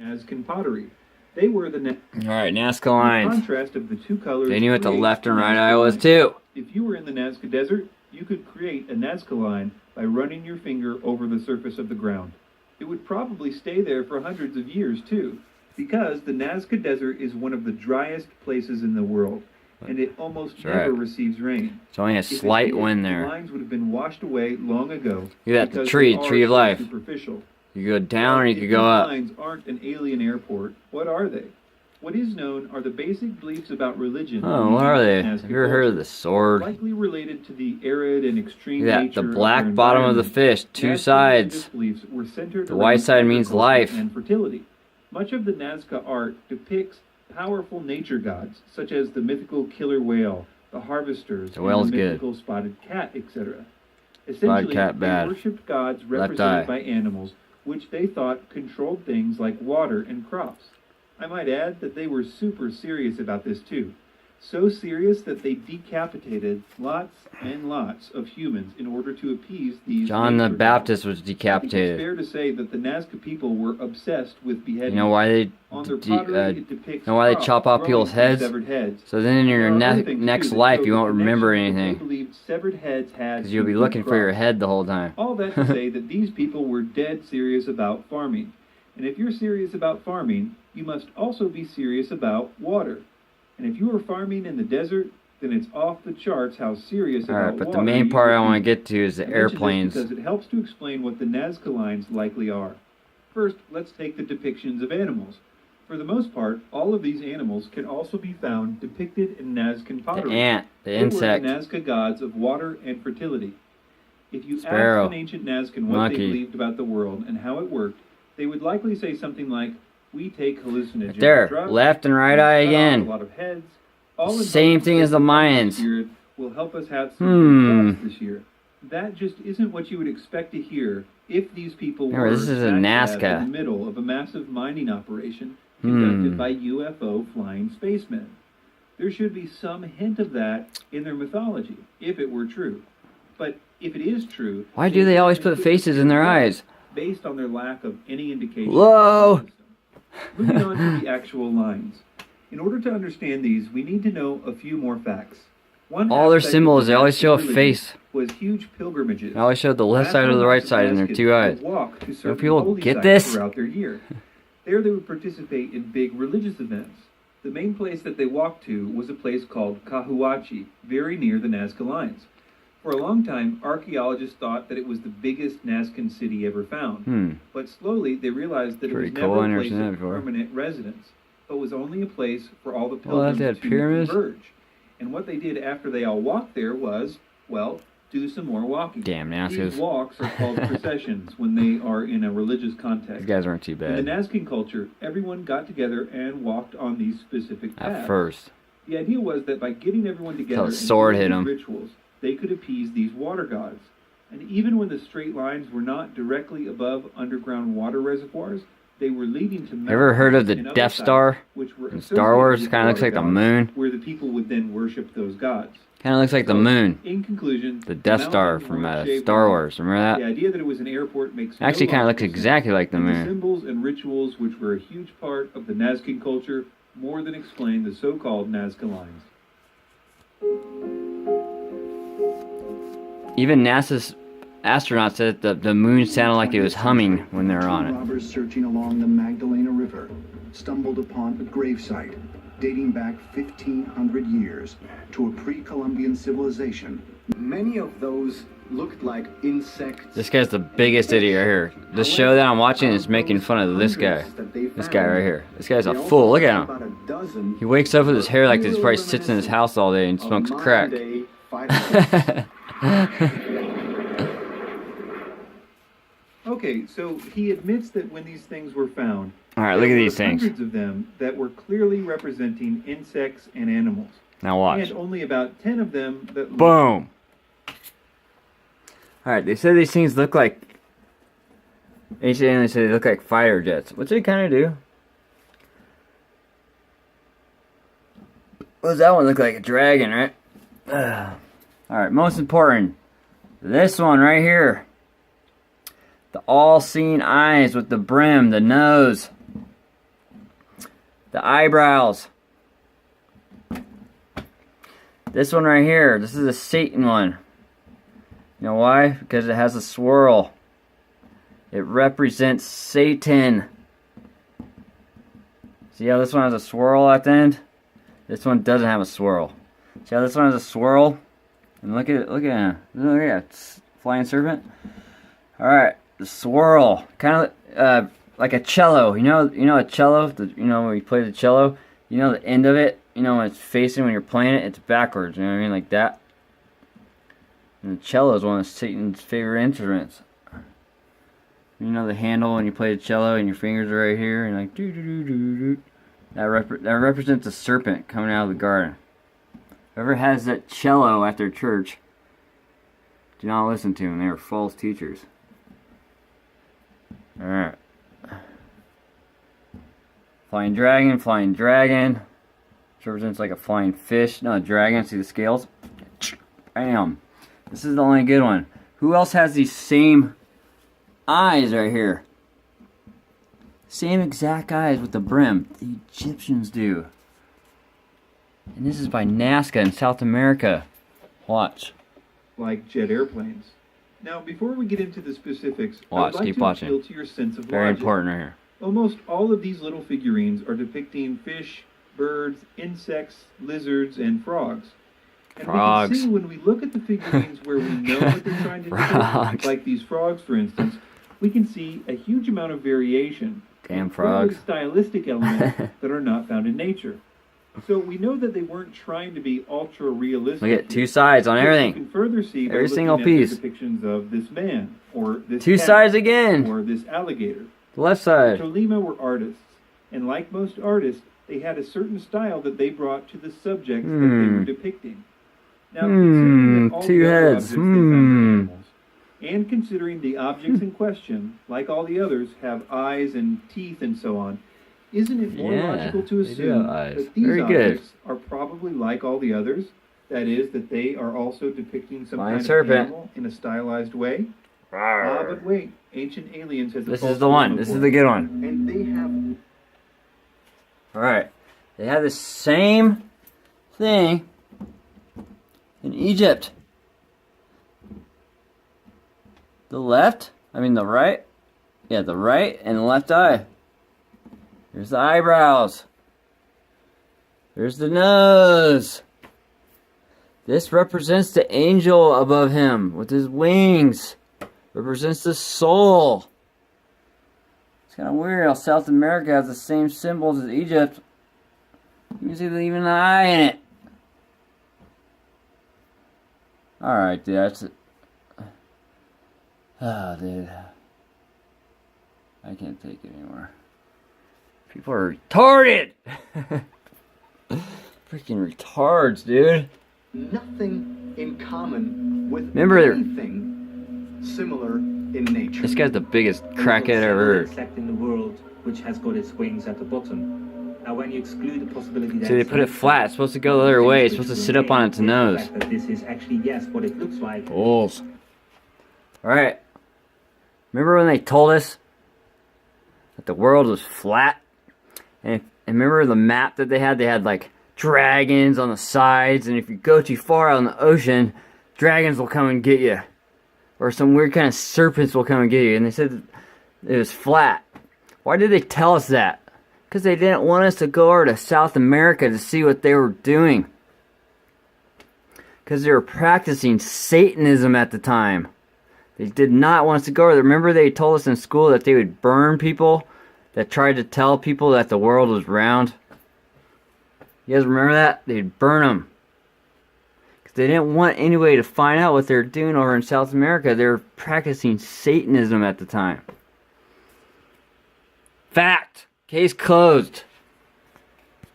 Nazcan pottery. They were the Alright, Nazca lines. contrast of the two colors. They knew what the creates left and the right Nazca eye was line. too. If you were in the Nazca Desert, you could create a Nazca line by running your finger over the surface of the ground. It would probably stay there for hundreds of years too, because the Nazca Desert is one of the driest places in the world, and it almost never receives rain. It's only a slight wind The there. lines would have been washed away long ago. Look at that, the because tree, they tree are of so life. superficial. You go down or you If could go these up. lines aren't an alien airport, what are they? What is known are the basic beliefs about religion. Oh, what are they? Have you ever heard of the sword? Likely related to the arid and extreme Look at nature that, the of black their bottom of the environment. fish, two Nazca sides. religious beliefs were centered The around white side means agriculture life. and fertility. Much of the Nazca art depicts powerful nature gods, such as the mythical killer whale, the harvesters, The whale's and the good. mythical spotted cat, etc. Spotted Essentially, cat, bad. they worshipped gods Left eye. represented by animals, which they thought controlled things like water and crops. I might add that they were super serious about this too. So serious that they decapitated lots and lots of humans in order to appease these John the nature Baptist gods. was I think it's decapitated. fair to say that the Nazca people were obsessed with beheading. You know why they On their pottery, it depicts know why they crops chop off growing people's from heads? severed heads. So then in your There are other things, next too, that life show you the won't remember connection that anything. They believed severed heads had Because you'll to be good looking for your crops. head the whole time. All that to say that these people were dead serious about farming. And if you're serious about farming, you must also be serious about water. And if you are farming in the desert, then it's off the charts how serious about Alright, but water the main you part I would want to be. get to is the I mention this airplanes. because it helps to explain what the Nazca lines likely are. First, let's take the depictions of animals. For the most part, all of these animals can also be found depicted in Nazcan The pottery. ant, the They were insect. the Nazca gods of water and fertility. If you Sparrow. asked an ancient Nazcan what Monkey. they believed about the world and how it worked, they would likely say something like, "We take hallucinogen Right there, drugs, left and right we eye cut off again. a lot of heads, all in Same hopes thing that as the the Mayans. Spirit will help us have some good crops this year." That just isn't what you would expect to hear if these people Remember, were this is a smack dab Nazca. in the middle of a massive mining operation conducted by UFO flying spacemen. There should be some hint of that in their mythology, if it were true. But if it is true, Why do they always put faces in their eyes? based on their lack of any indication. Whoa! Moving on to the actual lines. In order to understand these, we need to know a few more facts. One All their aspect of symbols, the they always Nazca show a religion face. was huge pilgrimages. They always show the left side or the right side and their two eyes. Walk to certain people holy get sites this? throughout their year. There they would participate in big religious events. The main place that they walked to was a place called Kahuachi, very near the Nazca lines. For a long time, archaeologists thought that it was the biggest Nazcan city ever found. But slowly they realized that Pretty it was cool, I never never a place seen that of before. permanent residence, but was only a place for all the Oh, pilgrims they had to pyramids? converge. And what they did after they all walked there was, well, do some more walking. Damn, These Nazcas. walks are called processions when they are in a religious These context. guys aren't too In bad. the Nazcan culture, everyone got together and walked on these specific paths. At first. The idea was that by getting everyone together Till a sword and hit doing 'em. rituals, they could appease these water gods. And even when the straight lines were not directly above underground water reservoirs, they were leading to Ever heard of the and other Death sites Star which were in associated Star Wars? with Kind of looks water like the gods, moon. where the people would then worship those gods. Kind of looks like the So, moon. In conclusion, The Death Star mountains from weren't shaped Star like Wars. Remember the that? idea that it was an airport makes Actually, no kind of looks logical sense. exactly like the And the moon. symbols and rituals, which were a huge part of the Nazcan culture, more than explain the so-called Nazca lines. Even NASA's astronauts said that the moon sounded like it was humming when they were on Two it. robbers searching along the Magdalena River stumbled upon a gravesite dating back 1,500 years to a pre-Columbian civilization. Many of those looked like insects. This guy's the biggest idiot right here. The show that I'm watching is making fun of this guy. This guy right here. This guy's a fool. Look at him. He wakes up with his hair like this. He probably sits in his house all day and smokes crack. Okay, so he admits that when these things were found, Alright, look at there these were things. hundreds of them that were clearly representing insects and animals. Now watch. And only about 10 of them that Boom! Alright, they said these things look like... Ancient aliens said they look like fighter jets. Which they kind of do. What does that one look like? A dragon, right? Alright, most important. This one right here. The all-seeing eyes with the brim, the nose. The eyebrows. This one right here, this is a Satan one. You know why? Because it has a swirl. It represents Satan. See how this one has a swirl at the end? This one doesn't have a swirl. See how this one has a swirl? And look at it, look at it. Look at it. Flying serpent. Alright, the swirl. Kind of like a cello. You know a cello? You know when you play the cello? You know the end of it? You know when it's facing when you're playing it? It's backwards. You know what I mean? Like that. And the cello is one of Satan's favorite instruments. You know the handle when you play the cello and your fingers are right here and like doo doo doo doo doo. That represents a serpent coming out of the garden. Whoever has that cello at their church, do not listen to them. They are false teachers. Alright. Flying dragon, flying dragon. Which represents like a flying fish. No, a dragon. See the scales? Bam. This is the only good one. Who else has these same eyes right here? Same exact eyes with the brim. The Egyptians do. And this is by Nazca in South America. Watch. Like jet airplanes. Now, before we get into the specifics, Watch, I would like keep to watching. appeal to your sense of Very logic. important right here. Almost all of these little figurines are depicting fish, birds, insects, lizards, and frogs. And Frogs. we can see when we look at the figurines where we know what they're trying to Frogs. depict, like these frogs, for instance, we can see a huge amount of variation. Damn and clearly frogs. stylistic elements that are not found in nature. So we know that they weren't trying to be ultra realistic. Look at two sides on Which You everything. can further see by Every looking single at piece. the depictions of this man, or this Two cat, sides again. or this alligator. The left side. Tolima were artists, and like most artists, they had a certain style that they brought to the subjects that they were depicting. Now, considering that all two the other heads. objects they found were animals, and considering the objects in question, like all the others, have eyes and teeth and so on, isn't it more Yeah, logical to they do assume have eyes. that these Very good. objects are probably like all the others? That is, that they are also depicting some Flying kind serpent. of animal in a stylized way? But wait, ancient aliens has a This false is the one. dilemma This for is the us. good one. And they have Alright. They have the same thing in Egypt. The right. Yeah, the right and the left eye. Here's the eyebrows. There's the nose. This represents the angel above him with his wings. Represents the soul. It's kind of weird how South America has the same symbols as Egypt. You can see even an eye in it. Alright, dude, that's it. Oh, dude. I can't take it anymore. People are retarded! Freaking retards, dude. nothing in common with Remember- anything similar in nature. This guy's the biggest crackhead I ever heard. Insect in the world which has got its wings at the bottom. Now, when you exclude the possibility that See, they put it flat. It's supposed to go the other way. It's supposed to sit up on its nose. The fact that this is actually, yes, what it looks like. Bulls. Alright. Remember when they told us that the world was flat? And remember the map that they had? They had like dragons on the sides, and if you go too far out in the ocean, dragons will come and get you. Or some weird kind of serpents will come and get you. And they said it was flat. Why did they tell us that? Because they didn't want us to go over to South America to see what they were doing. Because they were practicing Satanism at the time. They did not want us to go over there. Remember they told us in school that they would burn people that tried to tell people that the world was round? You guys remember that? They'd burn them. Because they didn't want anybody to find out what they were doing over in South America. They were practicing Satanism at the time. Fact. Case closed.